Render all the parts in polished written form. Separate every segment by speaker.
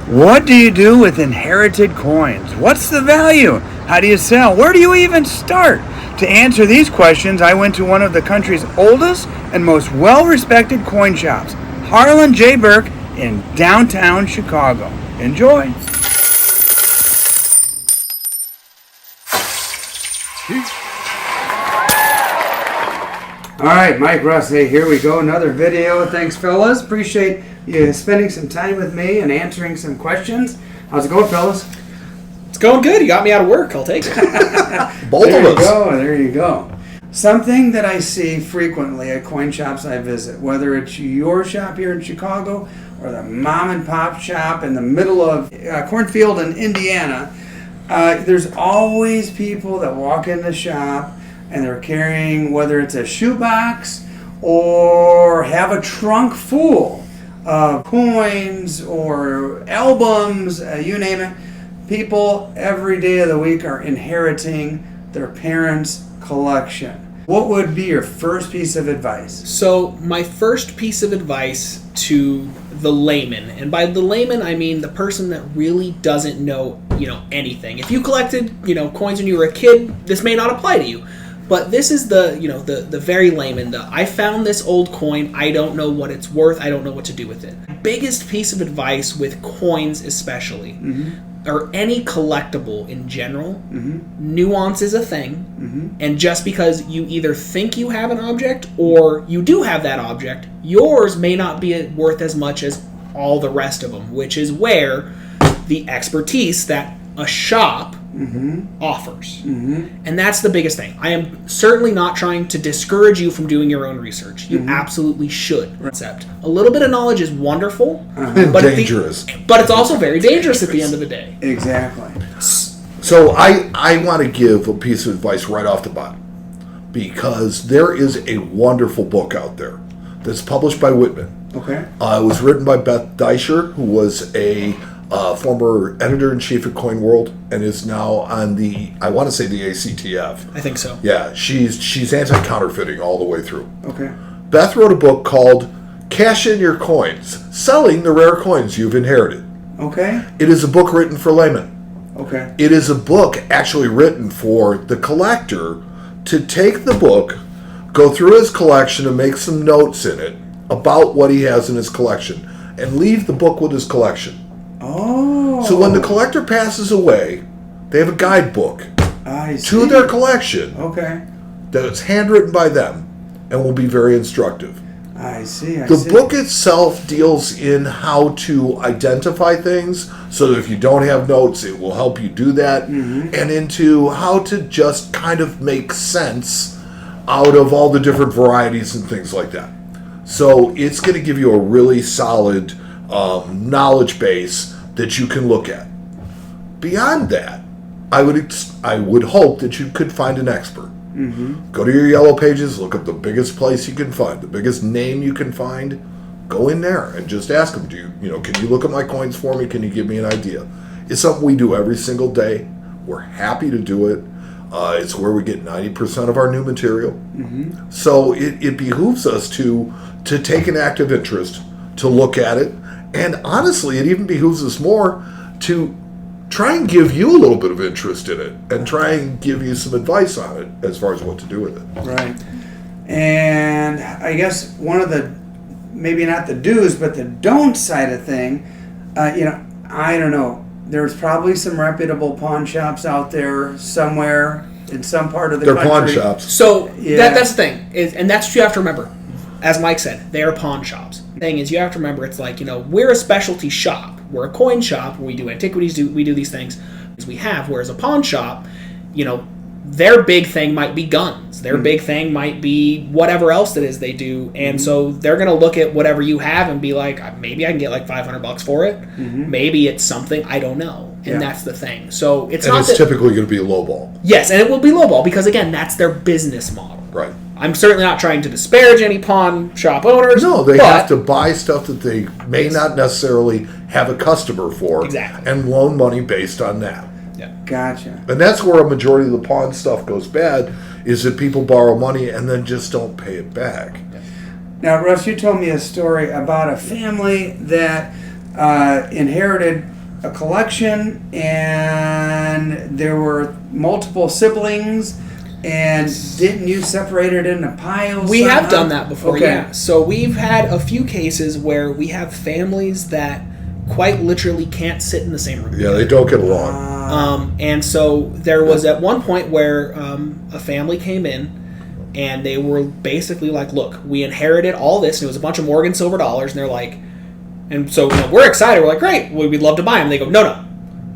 Speaker 1: What do you do with inherited coins? What's the value? How do you sell? Where do you even start? To answer these questions, I went to one of the country's oldest and most well-respected coin shops, Harlan J. Berk in downtown Chicago. Enjoy. All right, Mike Russ, hey, here we go. Another video. Thanks, fellas. Appreciate you spending some time with me and answering some questions. How's it going, fellas?
Speaker 2: It's going good. You got me out of work. I'll take it.
Speaker 1: Both of us. There you go. Something that I see frequently at coin shops I visit, whether it's your shop here in Chicago or the mom and pop shop in the middle of cornfield in Indiana, there's always people that walk in the shop and they're carrying, whether it's a shoebox or have a trunk full of coins or albums, you name it. People every day of the week are inheriting their parents' collection. What would be your first piece of advice?
Speaker 2: So my first piece of advice to the layman, and by the layman I mean the person that really doesn't know, anything. If you collected, coins when you were a kid, this may not apply to you. But this is the very layman. I found this old coin. I don't know what it's worth. I don't know what to do with it. Biggest piece of advice with coins especially, or any collectible in general, nuance is a thing. And just because you either think you have an object or you do have that object, yours may not be worth as much as all the rest of them, which is where the expertise that a shop offers. And that's the biggest thing. I am certainly not trying to discourage you from doing your own research. You absolutely should. Except a little bit of knowledge is wonderful, but
Speaker 3: dangerous.
Speaker 2: But it's also very dangerous at the end of the day.
Speaker 1: Exactly.
Speaker 3: So I want to give a piece of advice right off the bat, because there is a wonderful book out there that's published by Whitman.
Speaker 1: Okay.
Speaker 3: It was written by Beth Deischer, who was a former editor-in-chief at Coin World and is now on the ACTF.
Speaker 2: I think so.
Speaker 3: Yeah, she's anti-counterfeiting all the way through.
Speaker 1: Okay.
Speaker 3: Beth wrote a book called Cash In Your Coins, Selling the Rare Coins You've Inherited.
Speaker 1: Okay.
Speaker 3: It is a book written for laymen.
Speaker 1: Okay.
Speaker 3: It is a book actually written for the collector to take the book, go through his collection and make some notes in it about what he has in his collection, and leave the book with his collection.
Speaker 1: Oh.
Speaker 3: So when the collector passes away, they have a guidebook to their collection.
Speaker 1: Okay.
Speaker 3: That's handwritten by them and will be very instructive.
Speaker 1: I see.
Speaker 3: The book itself deals in how to identify things, so that if you don't have notes, it will help you do that, and into how to just kind of make sense out of all the different varieties and things like that. So it's going to give you a really solid knowledge base that you can look at. Beyond that, I would hope that you could find an expert. Go to your yellow pages, look up the biggest place you can find, the biggest name you can find. Go in there and just ask them, can you look at my coins for me? Can you give me an idea? It's something we do every single day. We're happy to do it. It's where we get 90% of our new material. So it behooves us to take an active interest, to look at it. And honestly, it even behooves us more to try and give you a little bit of interest in it and try and give you some advice on it as far as what to do with it.
Speaker 1: Right. And I guess one of the, maybe not the do's, but the don't side of thing, I don't know. There's probably some reputable pawn shops out there somewhere in some part of the country.
Speaker 3: They're pawn shops.
Speaker 2: So that's the thing. And that's what you have to remember. As Mike said, they are pawn shops. The thing is, you have to remember, it's like, we're a specialty shop. We're a coin shop. We do antiquities. We do these things as we have. Whereas a pawn shop, their big thing might be guns. Their big thing might be whatever else it is they do. And so they're going to look at whatever you have and be like, maybe I can get like $500 for it. Maybe it's something, I don't know. And that's the thing. So it's
Speaker 3: typically going to be a lowball.
Speaker 2: Yes, and it will be lowball because, again, that's their business model.
Speaker 3: Right.
Speaker 2: I'm certainly not trying to disparage any pawn shop owners.
Speaker 3: No, they have to buy stuff that they may not necessarily have a customer for.
Speaker 2: Exactly.
Speaker 3: And loan money based on that.
Speaker 2: Yeah.
Speaker 1: Gotcha.
Speaker 3: And that's where a majority of the pawn stuff goes bad, is that people borrow money and then just don't pay it back.
Speaker 2: Yeah.
Speaker 1: Now, Russ, you told me a story about a family that inherited a collection and there were multiple siblings, and didn't you separate it into piles?
Speaker 2: We
Speaker 1: somehow?
Speaker 2: have done that before,
Speaker 1: Okay.
Speaker 2: yeah. So we've had a few cases where we have families that quite literally can't sit in the same room.
Speaker 3: Yeah, they don't get along.
Speaker 2: And so there was at one point where a family came in and they were basically like, look, we inherited all this, and it was a bunch of Morgan silver dollars, and they're like, and so we're excited, we're like, great, we'd love to buy them. They go, no,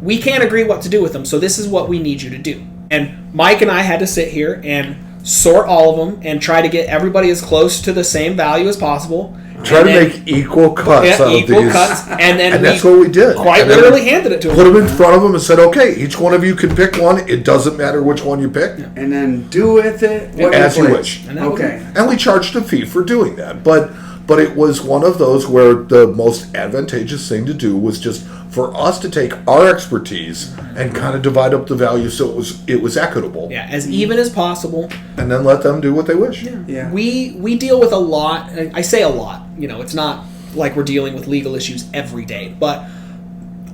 Speaker 2: we can't agree what to do with them, so this is what we need you to do. And Mike and I had to sit here and sort all of them and try to get everybody as close to the same value as possible.
Speaker 3: Try to make equal cuts out of these.
Speaker 2: And then
Speaker 3: that's what we did.
Speaker 2: Quite
Speaker 3: And then
Speaker 2: literally handed it to them.
Speaker 3: Put them in front of them and said, okay, each one of you can pick one. It doesn't matter which one you pick.
Speaker 1: And then do with it what
Speaker 3: as you
Speaker 1: please.
Speaker 3: wish.
Speaker 1: Okay.
Speaker 3: And we charged a fee for doing that. But it was one of those where the most advantageous thing to do was just for us to take our expertise and kind of divide up the value so it was equitable.
Speaker 2: Yeah, as even as possible.
Speaker 3: And then let them do what they wish.
Speaker 1: Yeah.
Speaker 2: We deal with a lot. I say a lot. It's not like we're dealing with legal issues every day, but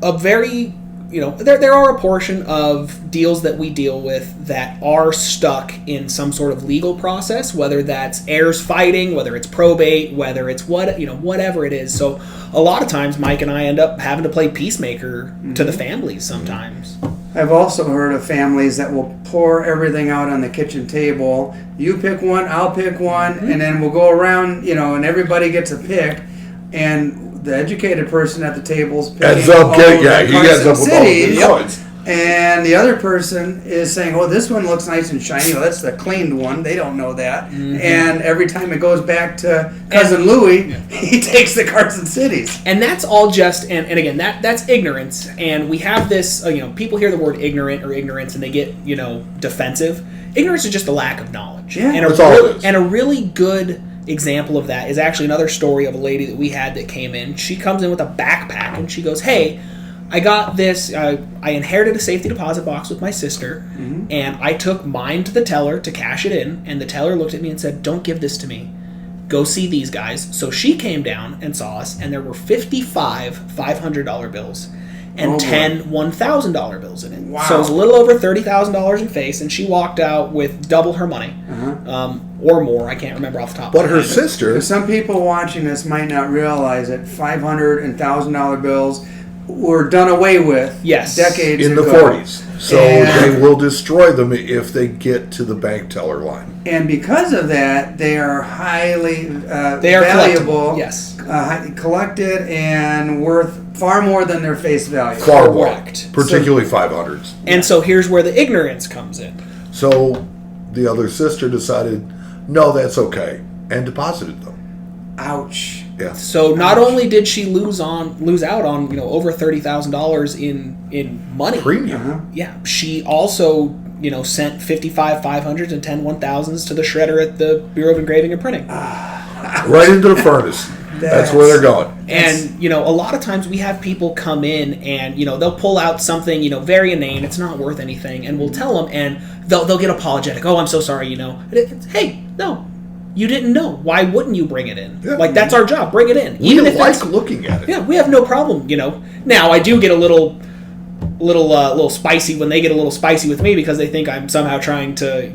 Speaker 2: a very, there are a portion of deals that we deal with that are stuck in some sort of legal process, whether that's heirs fighting, whether it's probate, whether it's whatever it is. So a lot of times Mike and I end up having to play peacemaker to the families sometimes.
Speaker 1: I've also heard of families that will pour everything out on the kitchen table. You pick one, I'll pick one, and then we'll go around, and everybody gets a pick. And the educated person at the table's picking
Speaker 3: Ends up
Speaker 1: all
Speaker 3: getting,
Speaker 1: the
Speaker 3: he ends up with all the
Speaker 1: cities,
Speaker 3: cards.
Speaker 1: and the other person is saying, "Oh, this one looks nice and shiny. Well, that's the cleaned one." They don't know that. And every time it goes back to cousin Louie, he takes the Carson Cities.
Speaker 2: And that's all just, and again, that's ignorance. And we have this, people hear the word ignorant or ignorance and they get, defensive. Ignorance is just a lack of knowledge.
Speaker 1: Yeah.
Speaker 2: And
Speaker 3: That's all it is.
Speaker 2: And a really good example of that is actually another story of a lady that we had that came in. She comes in with a backpack and she goes, hey, I got this, I inherited a safety deposit box with my sister, and I took mine to the teller to cash it in, and the teller looked at me and said, don't give this to me. Go see these guys. So she came down and saw us, and there were 55 $500 bills and 10 $1,000 bills in it.
Speaker 1: Wow.
Speaker 2: So it was a little over $30,000 in face, and she walked out with double her money, or more. I can't remember off the top
Speaker 3: But
Speaker 2: of my
Speaker 3: her
Speaker 2: head.
Speaker 3: sister,
Speaker 1: Some people watching this might not realize that $500 and $1,000 bills were done away with decades
Speaker 3: in the
Speaker 1: ago.
Speaker 3: 40s. So
Speaker 1: And-
Speaker 3: they will destroy them if they get to the bank teller line.
Speaker 1: And because of that, they are highly
Speaker 2: They are
Speaker 1: valuable,
Speaker 2: collectible, yes.
Speaker 1: Collected and worth far more than their face value.
Speaker 3: Far more.
Speaker 2: Correct.
Speaker 3: Particularly 500s.
Speaker 2: And so here's where the ignorance comes in.
Speaker 3: So the other sister decided, no, that's okay, and deposited them.
Speaker 1: Ouch.
Speaker 3: Yeah.
Speaker 2: So not only did she lose out on over $30,000 in money,
Speaker 3: Premium.
Speaker 2: yeah, she also sent 55 500s and 10 1000s to the shredder at the Bureau of Engraving and Printing.
Speaker 3: Right into the furnace. That's where they're going.
Speaker 2: And a lot of times we have people come in and they'll pull out something very inane. It's not worth anything, and we'll tell them, and they'll get apologetic. Oh, I'm so sorry. Hey, no. You didn't know. Why wouldn't you bring it in?
Speaker 3: Yeah.
Speaker 2: That's our job. Bring it in.
Speaker 3: We
Speaker 2: Even if
Speaker 3: like
Speaker 2: it's,
Speaker 3: looking at it.
Speaker 2: yeah, we have no problem. Now I do get a little spicy when they get a little spicy with me because they think I'm somehow trying to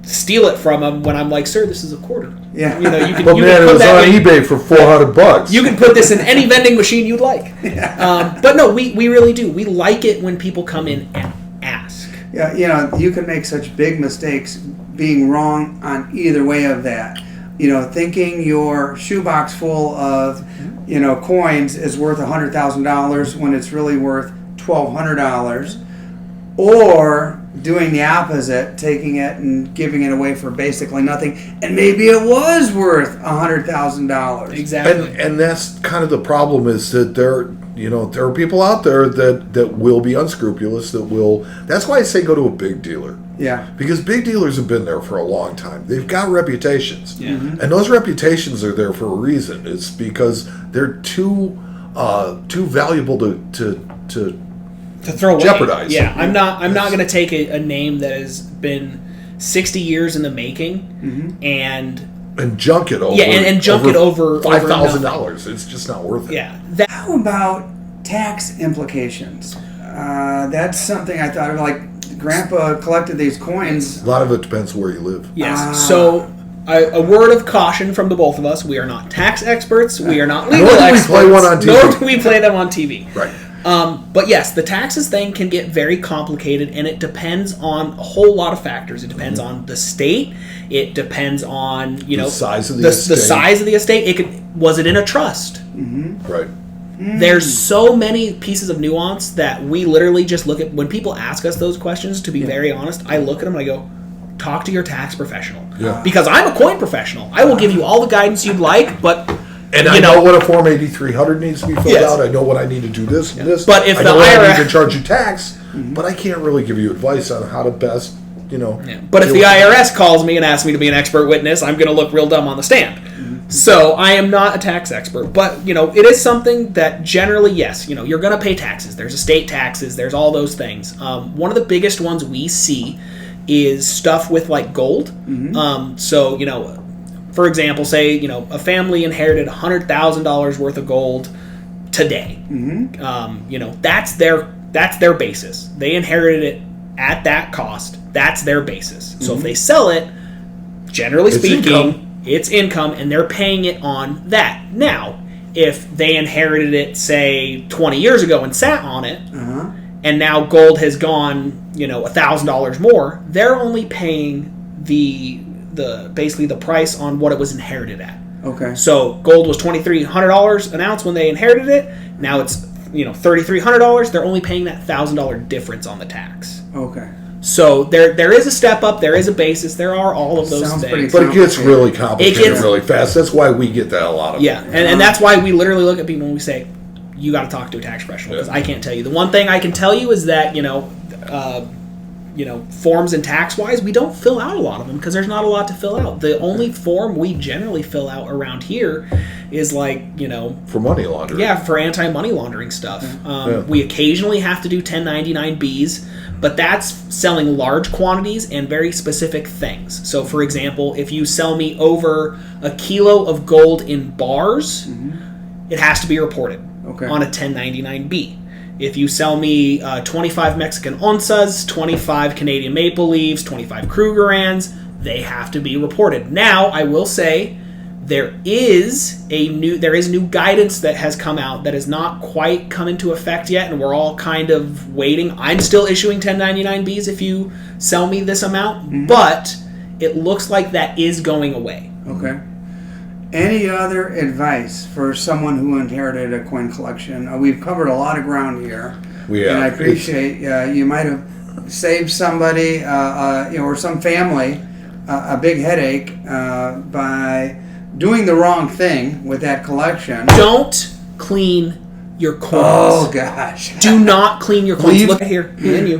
Speaker 2: steal it from them when I'm like, sir, this is a quarter.
Speaker 1: Yeah.
Speaker 2: You can.
Speaker 3: But
Speaker 2: you
Speaker 3: man,
Speaker 2: can
Speaker 3: it
Speaker 2: put
Speaker 3: was
Speaker 2: that
Speaker 3: on
Speaker 2: in,
Speaker 3: eBay for $400.
Speaker 2: You can put this in any vending machine you'd like. But no, we really do. We like it when people come in and ask.
Speaker 1: Yeah, you can make such big mistakes being wrong on either way of that. Thinking your shoebox full of, coins is worth $100,000 when it's really worth $1,200, or doing the opposite, taking it and giving it away for basically nothing, and maybe it was worth $100,000.
Speaker 2: Exactly.
Speaker 3: And that's kind of the problem is that there are people out there that will be unscrupulous, that's why I say go to a big dealer.
Speaker 1: Yeah.
Speaker 3: Because big dealers have been there for a long time. They've got reputations.
Speaker 2: Yeah.
Speaker 3: And those reputations are there for a reason. It's because they're too valuable to
Speaker 2: throw away.
Speaker 3: jeopardize.
Speaker 2: Yeah, I'm not going to take a name that has been 60 years in the making and
Speaker 3: junk it over.
Speaker 2: and junk it over
Speaker 3: $5,000. It's just not worth it.
Speaker 2: Yeah.
Speaker 1: How about tax implications. That's something I thought of. Like, Grandpa collected these coins.
Speaker 3: A lot of it depends where you live.
Speaker 2: Yes. So, a word of caution from the both of us. We are not tax experts. We are not legal
Speaker 3: Nor do we
Speaker 2: experts.
Speaker 3: play one on TV.
Speaker 2: Nor do we play them on TV.
Speaker 3: Right.
Speaker 2: But yes, the taxes thing can get very complicated, and it depends on a whole lot of factors. It depends on the state. It depends on the
Speaker 3: size of the estate.
Speaker 2: The size of the estate. Was it in a trust?
Speaker 3: Right.
Speaker 2: There's so many pieces of nuance that we literally just look at when people ask us those questions. To be very honest, I look at them and I go, "Talk to your tax professional."
Speaker 3: Yeah.
Speaker 2: Because I'm a coin professional. I will give you all the guidance you'd like, but.
Speaker 3: And I know what a Form 8300 needs to be filled out. I know what I need to do this and this.
Speaker 2: But if
Speaker 3: I
Speaker 2: the
Speaker 3: know I
Speaker 2: IRS
Speaker 3: need to charge you tax, but I can't really give you advice on how to best,
Speaker 2: But if the IRS calls me and asks me to be an expert witness, I'm going to look real dumb on the stand. So I am not a tax expert, but it is something that generally, yes, you're going to pay taxes. There's estate taxes. There's all those things. One of the biggest ones we see is stuff with like gold. So for example, say a family inherited $100,000 worth of gold today. That's their basis. They inherited it at that cost. That's their basis. So if they sell it, generally speaking, it's income, and they're paying it on that. Now, if they inherited it, say 20 years ago and sat on it, and now gold has gone $1,000 more, they're only paying basically the price on what it was inherited at.
Speaker 1: Okay.
Speaker 2: So gold was $2,300 an ounce when they inherited it. Now it's $3,300. They're only paying that $1,000 difference on the tax.
Speaker 1: Okay.
Speaker 2: So there is a step up. There is a basis. There are all of those
Speaker 1: Sounds pretty
Speaker 2: things.
Speaker 3: But it gets really complicated
Speaker 2: It gets-
Speaker 3: really fast. That's why we get that a lot of it.
Speaker 2: And that's why we literally look at people and we say, you got to talk to a tax professional, because I can't tell you. The one thing I can tell you is that forms and tax-wise, we don't fill out a lot of them because there's not a lot to fill out. The only form we generally fill out around here is
Speaker 3: for money laundering.
Speaker 2: Yeah, for anti-money laundering stuff. We occasionally have to do 1099-Bs, but that's selling large quantities and very specific things. So, for example, if you sell me over a kilo of gold in bars, it has to be reported on a 1099-B. If you sell me 25 Mexican onzas, 25 Canadian maple leaves, 25 Krugerrands, they have to be reported. Now, I will say there is new guidance that has come out that has not quite come into effect yet, and we're all kind of waiting. I'm still issuing 1099-Bs if you sell me this amount, but it looks like that is going away.
Speaker 1: Okay. Any other advice for someone who inherited a coin collection? We've covered a lot of ground here. And I appreciate you might have saved somebody or some family a big headache by doing the wrong thing with that collection.
Speaker 2: Don't clean your coins.
Speaker 1: Oh, gosh.
Speaker 2: Do not clean your coins. Look here, me and you.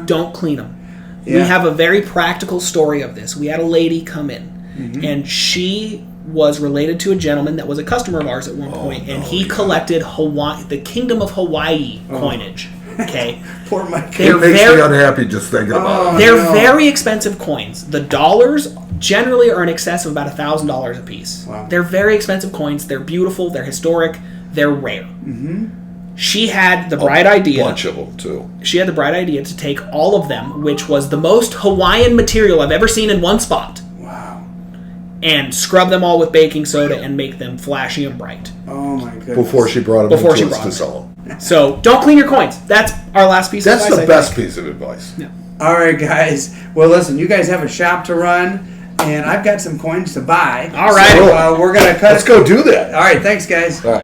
Speaker 2: Don't clean them.
Speaker 1: Yeah.
Speaker 2: We have a very practical story of this. We had a lady come in, and she was related to a gentleman that was a customer of ours at one point, and he collected the Kingdom of Hawaii coinage. Okay,
Speaker 1: Poor Mike.
Speaker 3: It makes me unhappy just thinking about it.
Speaker 2: They're very expensive coins. The dollars generally are in excess of about $1,000 a piece.
Speaker 1: Wow.
Speaker 2: They're very expensive coins. They're beautiful. They're historic. They're rare. She had the bright idea.
Speaker 3: A bunch of them, too.
Speaker 2: She had the bright idea to take all of them, which was the most Hawaiian material I've ever seen in one spot, and scrub them all with baking soda and make them flashy and bright.
Speaker 1: Oh my goodness.
Speaker 3: Before she brought them into us to sell them.
Speaker 2: So don't clean your coins. That's our last piece of advice.
Speaker 3: That's the best piece of advice.
Speaker 2: Yeah.
Speaker 1: All right, guys. Well, listen, you guys have a shop to run, and I've got some coins to buy.
Speaker 2: All right.
Speaker 1: So, we're going to cut.
Speaker 3: Let's go do that.
Speaker 1: All right, thanks, guys.
Speaker 3: All right.